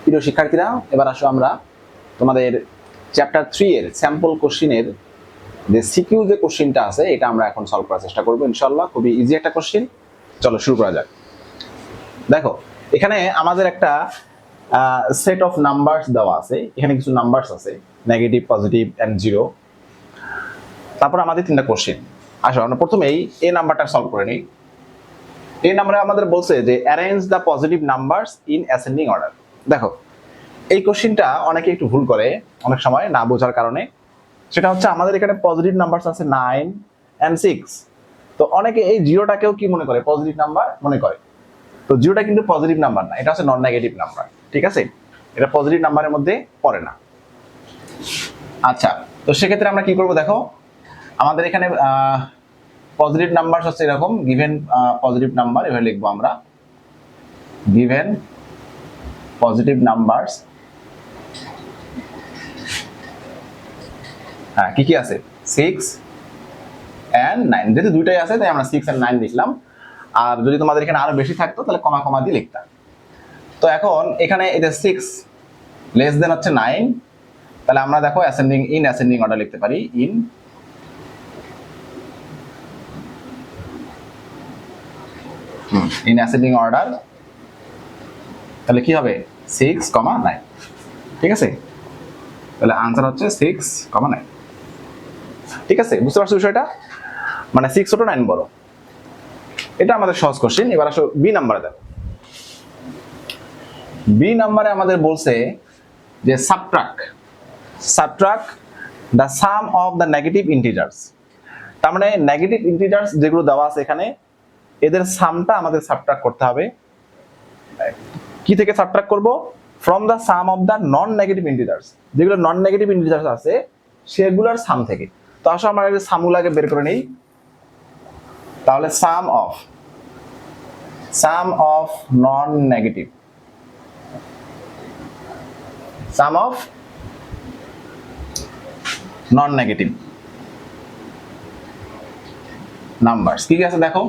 প্রিয় শিক্ষার্থীরা, এবার আসো আমরা তোমাদের চ্যাপ্টার 3 এর স্যাম্পল কোশ্চিনের যে সিকিউ যে কোশ্চিনটা আছে এটা আমরা এখন সলভ করার চেষ্টা করবো ইনশাআল্লাহ। খুবই ইজি একটা কোশ্চিন, চলো শুরু করা যাক। দেখো, এখানে আমাদের একটা সেট অফ নাম্বারস দেওয়া আছে। এখানে কিছু নাম্বারস আছে, নেগেটিভ, পজিটিভ এন্ড জিরো। তারপর আমাদের তিনটা কোশ্চিন। আসো আমরা প্রথমেই এই নাম্বারটা সলভ করে নিই। এই নাম্বারে আমাদের বলছে যে arrange the positive numbers in ascending order. দেখো, এই কোশ্চিনটা অনেকে একটু ভুল করে অনেক সময় না বোঝার কারণে। সেটা হচ্ছে আমাদের এখানে পজিটিভ নাম্বার আছে 9 and 6। তো অনেকে এই জিরোটাকেও কি মনে করে পজিটিভ নাম্বার মনে করে। তো জিরোটা কিন্তু পজিটিভ নাম্বার না, এটা হচ্ছে নন নেগেটিভ নাম্বার। ঠিক আছে, এটা পজিটিভ নাম্বারের মধ্যে পড়ে না। আচ্ছা, তো সেক্ষেত্রে আমরা কি করব, দেখো আমাদের এখানে পজিটিভ নাম্বার হচ্ছে এরকম গিভেন পজিটিভ নাম্বার, এভাবে লিখবো আমরা গিভেন পজিটিভ নাম্বারস। হ্যাঁ, কি কি আছে 6 and 9, যেহেতু দুইটাই আছে তাই আমরা 6 and 9 লিখলাম। আর যদি তোমাদের এখানে আরো বেশি থাকতো তাহলে কমা কমা দিয়ে লিখতাম। তো এখন এখানে এটা 6 লেস দেন হচ্ছে 9, তাহলে আমরা দেখো অ্যাসেন্ডিং ইন অ্যাসেন্ডিং অর্ডার লিখতে পারি ইন অ্যাসেন্ডিং অর্ডার। তাহলে কি হবে 6, 9। ঠিক আছে, তাহলে আনসার হচ্ছে 6, 9। ঠিক আছে, বুঝতে পারছো বিষয়টা? মানে 6 ছোট 9 বড়। এটা আমাদের সহজ কোশ্চেন। এবার আসো বি নাম্বারে দেখো। বি নাম্বারে আমাদের বলছে যে subtract the sum of the negative integers. তার মানে নেগেটিভ ইন্টিজার্স যেগুলো দেওয়া আছে এখানে, এদের সামটা আমাদের সাবট্রাক্ট করতে হবে। কি থেকে সাবট্রাক্ট করব? From the sum of the non negative integers. যেগুলো নন নেগেটিভ ইন্টিজার্স আছে সেগুলোর সাম থেকে। তো আসলে আমরা এই সামগুলোকে বের করে নেই। তাহলে sum of non negative, sum of non negative numbers কি কি আছে দেখো,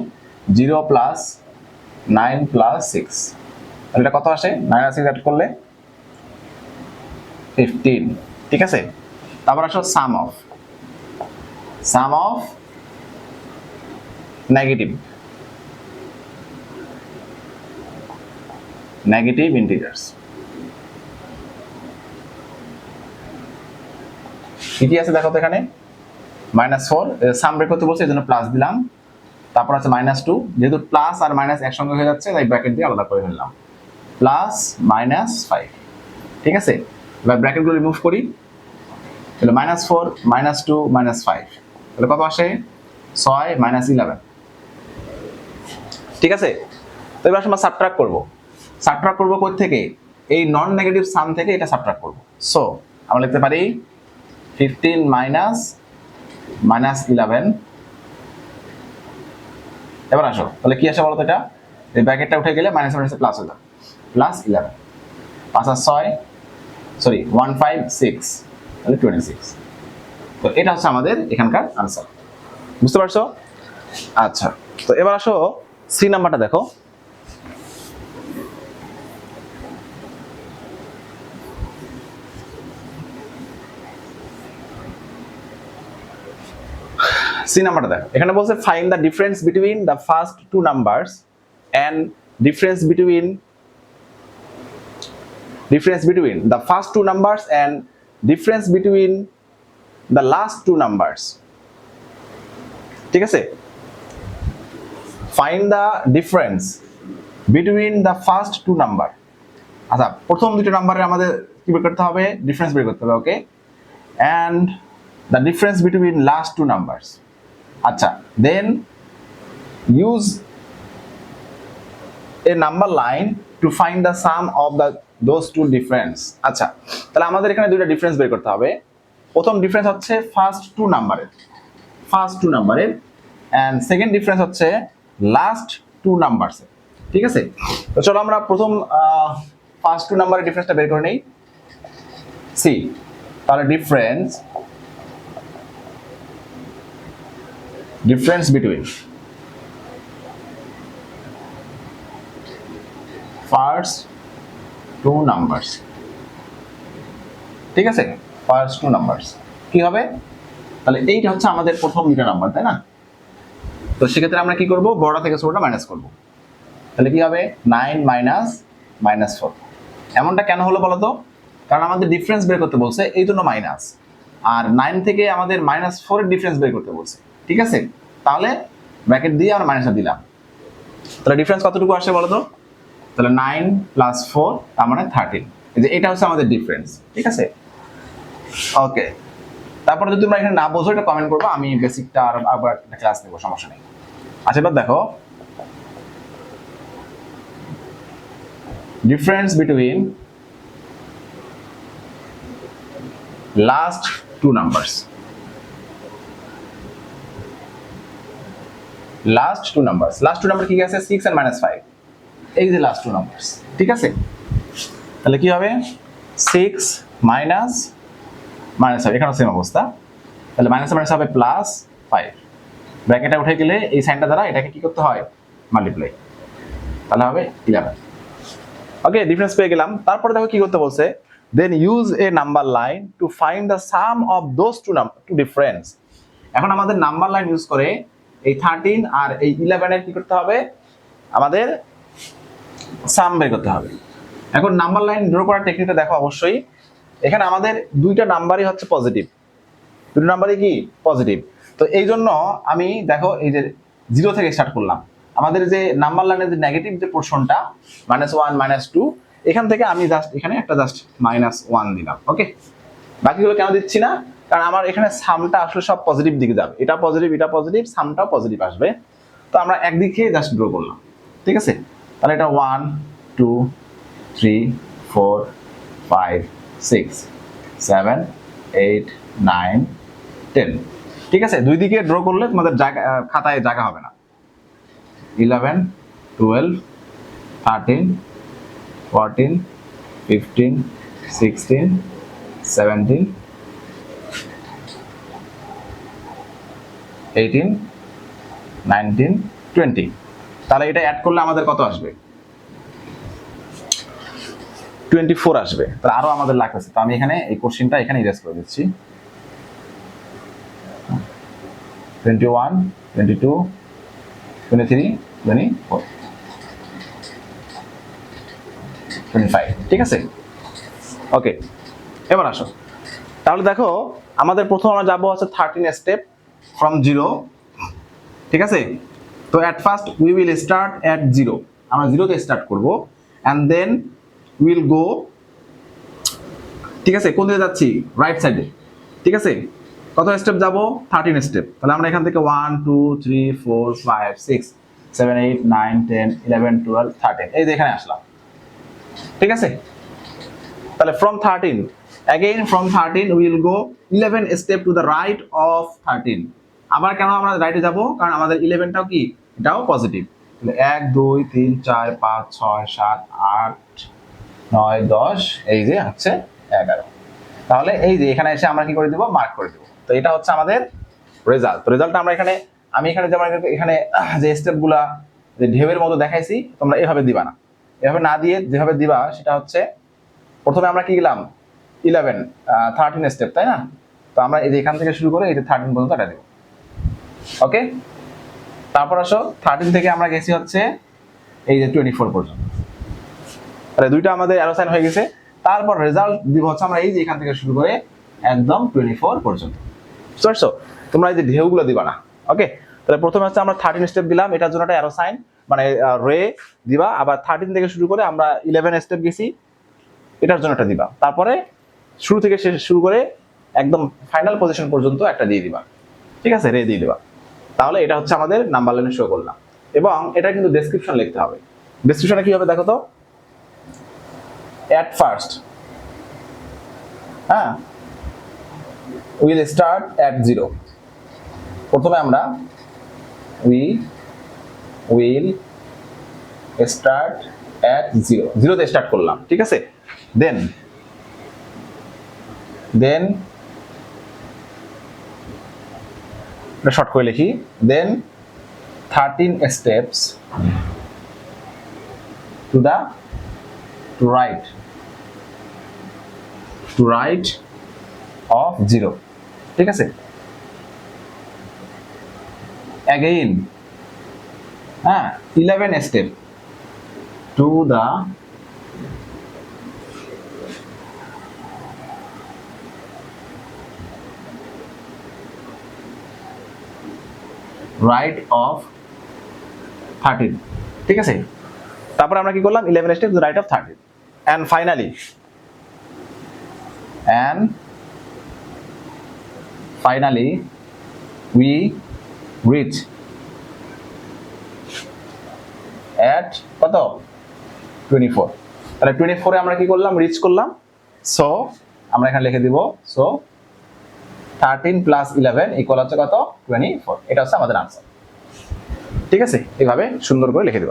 0 প্লাস 9 প্লাস 6। তাহলে এটা কত আসে? 9 আর 6 অ্যাড করলে 15। ঠিক আছে, তারপর আসো সাম অফ নেগেটিভ ইন্টিজার্স। কি আছে দেখো তো এখানে -4, সাম বের করতে বলছে এই জন্য প্লাস দিলাম। তারপর আছে -2, যেহেতু প্লাস আর মাইনাস একসঙ্গে হয়ে যাচ্ছে তাই ব্র্যাকেট দিয়ে আলাদা করে ফেললাম, প্লাস -5। ঠিক আছে, এবার ব্র্যাকেটগুলো রিমুভ করি। তাহলে -4, -2, -5, তাহলে কত আসে? 6 -11। ঠিক আছে, তো এবার আমরা সাবট্রাক্ট করব কোথা থেকে? এই নন নেগেটিভ সাম থেকে এটা সাবট্রাক্ট করব। সো আমরা লিখতে পারি 15 -11। এবার আসো, তাহলে কি আসে বলো তো? এটা এই ব্র্যাকেটটা উঠে গেলে মাইনাস মাইনাসে প্লাস হয়ে যাবে, +11। 5 আর 6, সরি 1 5 6, তাহলে 26। তো এটা হচ্ছে আমাদের এখানকার আনসার। বুঝতে পারছো? আচ্ছা, তো এবার আসো সি নাম্বারটা দেখো। সি নাম্বারটা দেখো, এখানে বলছে find the difference between the first two numbers and difference between the first two numbers and difference between the last two numbers। ঠিক আছে, find the difference between the first two number। আচ্ছা, প্রথম দুটো নাম্বারে আমাদের কি বের করতে হবে? ডিফারেন্স বের করতে হবে। ওকে, and the difference between last two numbers। আচ্ছা, then use a number line to find the sum of those two difference। আচ্ছা, তাহলে আমাদের এখানে দুইটা ডিফারেন্স বের করতে হবে। প্রথম ডিফারেন্স হচ্ছে ফার্স্ট টু নাম্বারের এন্ড সেকেন্ড ডিফারেন্স হচ্ছে লাস্ট টু নাম্বারসের। ঠিক আছে, তো চলো আমরা প্রথম ফার্স্ট টু নাম্বারের ডিফারেন্সটা বের করে নেই। সি, তাহলে difference between first two numbers, ঠিক আছে, ফার্স্ট টু নাম্বারস কি হবে, তাহলে এইটা হচ্ছে আমাদের প্রথম দুইটা নাম্বার, তাই না? তো সেক্ষেত্রে আমরা কি করব, বড় থেকে ছোটটা মাইনাস করব। তাহলে কি হবে 9 মাইনাস -4। এমনটা কেন হলো বলো তো? কারণ আমাদের ডিফারেন্স বের করতে বলছে, এই জন্য মাইনাস। আর 9 থেকে আমাদের -4 এর ডিফারেন্স বের করতে বলছে, ঠিক আছে? তাহলে ব্র্যাকেট দিয়ে আমরা মাইনাসটা দিলাম। তাহলে ডিফারেন্স কতটুকু আসে বলো তো? তাহলে 9 + 4 তার মানে 13। এই যে এটা হচ্ছে আমাদের ডিফারেন্স, ঠিক আছে? ওকে, তারপরে যদি তোমরা এখানে না বোঝো এটা কমেন্ট করবো, আমি বেসিকটা আর আবার একটা ক্লাস নেব, সমস্যা নেই। আচ্ছা, এবার দেখো difference between last two numbers. Last two number কি আছে? 6 and -5। এই যে লাস্ট টু নাম্বারস, ঠিক আছে? তাহলে কি হবে 6 মাইনাস -5, এখানে সেম অবস্থা। তাহলে মাইনাস মাইনাস হবে +5, ব্র্যাকেটে উঠে গেলে এই সাইনটা দ্বারা এটাকে কি করতে হয়, মাল্টিপ্লাই, তাহলে হবে 11। ওকে, ডিফারেন্স পেয়ে গেলাম। তারপরে দেখো কি করতে বলছে, then use a number line to find the sum of those two difference. এখন আমাদের নাম্বার লাইন ইউজ করে এই 13 আর এই 11 এর কি করতে হবে, আমাদের সাম বের করতে হবে। এখন নাম্বার লাইন ড্র করার টেকনিকটা দেখো অবশ্যই। এখানে আমাদের দুইটা নাম্বারই হচ্ছে পজিটিভ, দুটো নাম্বারই কি পজিটিভ। তো এই জন্য আমি দেখো এই যে 0 থেকে স্টার্ট করলাম। আমাদের যে নাম্বার লাইনের যে নেগেটিভ যে পোরশনটা -1 -2, এখান থেকে আমি জাস্ট এখানে একটা জাস্ট -1 দিলাম। ওকে, বাকিগুলো কেন দিচ্ছি না, কারণ আমার এখানে সামটা আসলে সব পজিটিভ দিকে যাবে, এটা পজিটিভ এটা পজিটিভ, সামটাও পজিটিভ আসবে। তো আমরা একদিকে জাস্ট ড্র করলাম, ঠিক আছে? তাহলে এটা 1 2 3 4 5 6 7 8 9 10, ঠিক আছে? দুই দিকে ড্র করলে তোমাদের জায়গা খাতায় জায়গা হবে না। 11 12 13 14 15 16 17 18 19 20। তাহলে এটা অ্যাড করলে আমাদের কত আসবে? 24 আসবে। তাহলে আরো আমাদের লাগতেছে, তো আমি এখানে এই কোশ্চেনটা এখানে ইরেজ করে দিচ্ছি। 21 22 23 24 25, ঠিক আছে? ওকে, এবার আসো। তাহলে দেখো আমাদের প্রথম আমরা যাবো হচ্ছে 13 স্টেপ ফ্রম 0, ঠিক আছে? তো at first we will start এট 0, আমরা 0 তে স্টার্ট করব, এন্ড দেন উইল গো, ঠিক আছে? কোন দিকে যাচ্ছি? রাইট সাইডে, ঠিক আছে? কত স্টেপ যাব? 13 স্টেপ। তাহলে আমরা এখান থেকে 1 2 3 4 5 6 7 8 9 10 11 12 13, এই যে এখানে আসলাম, ঠিক আছে? তাহলে from 13, again from 13 we will go 11 step to the right of 13। আবার কেন আমরা রাইটে যাব? কারণ আমাদের 11 টাও কি, এটাও পজিটিভ। তাহলে 1 2 3 4 5 6 7 8 9 10, এই যে হচ্ছে 11। তাহলে এই যে এখানে এসে আমরা কি করে দেব, মার্ক করে দেব। তো এটা হচ্ছে আমাদের রেজাল্ট। তো রেজাল্টটা আমরা এখানে, আমি এখানে যেমন এখানে যে স্টেপগুলা যে ঢেউয়ের মতো দেখাইছি, তোমরা এভাবে দিবা না। এভাবে না দিয়ে যেভাবে দিবা সেটা হচ্ছে, প্রথমে আমরা কি গেলাম 13 স্টেপ, তাই না? তো আমরা এই যে এখান থেকে শুরু করে এই যে 13 পর্যন্ত এটা দেব। ওকে, তারপর আসো 13 থেকে আমরা গেছি হচ্ছে এই যে 24 পর্যন্ত। তাহলে দুইটা আমাদের অ্যারো সাইন হয়ে গেছে। তারপর রেজাল্ট দিব হচ্ছে আমরা এই যে এখান থেকে শুরু করে একদম 24 পর্যন্ত। বুঝতে পারছো? তোমরা এই যে ঢেউগুলো দিবা না। ওকে, তাহলে প্রথমে হচ্ছে আমরা 13 স্টেপ দিলাম, এটার জন্য একটা অ্যারো সাইন মানে রে দিবা। আবার 13 থেকে শুরু করে আমরা 11 স্টেপ গেছি, এটার জন্য একটা দিবা। তারপরে শুরু থেকে শেষ শুরু করে একদম ফাইনাল পজিশন পর্যন্ত একটা দিয়ে দিবা, ঠিক আছে? রে দিয়ে দিবা। তাহলে এটা হচ্ছে আমাদের নাম্বার লাইনে শো করলাম। এবং এটা কিন্তু ডেসক্রিপশন লিখতে হবে। ডেসক্রিপশনে কি হবে দেখো তো, at first, হ্যাঁ, উইল স্টার্ট at 0। প্রথমে আমরা we will start at 0, 0 তে স্টার্ট করলাম, ঠিক আছে? দেন এটা শর্ট করে লিখি, then 13 steps to the right, to right of 0, ঠিক আছে। অ্যাগেইন, হ্যাঁ, 11 step to the right of 13, ঠিক আছে। তারপর আমরা কি করলাম, 11 step to the right of 13, and finally we reach at কত 24। তাহলে 24 এ আমরা কি করলাম, রিচ করলাম। সো আমরা এখানে লিখে দিব, সো 13 প্লাস 11 ইকুয়াল হচ্ছে কত, 24। এটা হচ্ছে আমাদের আনসার, ঠিক আছে। এইভাবে সুন্দর করে লিখে দিব।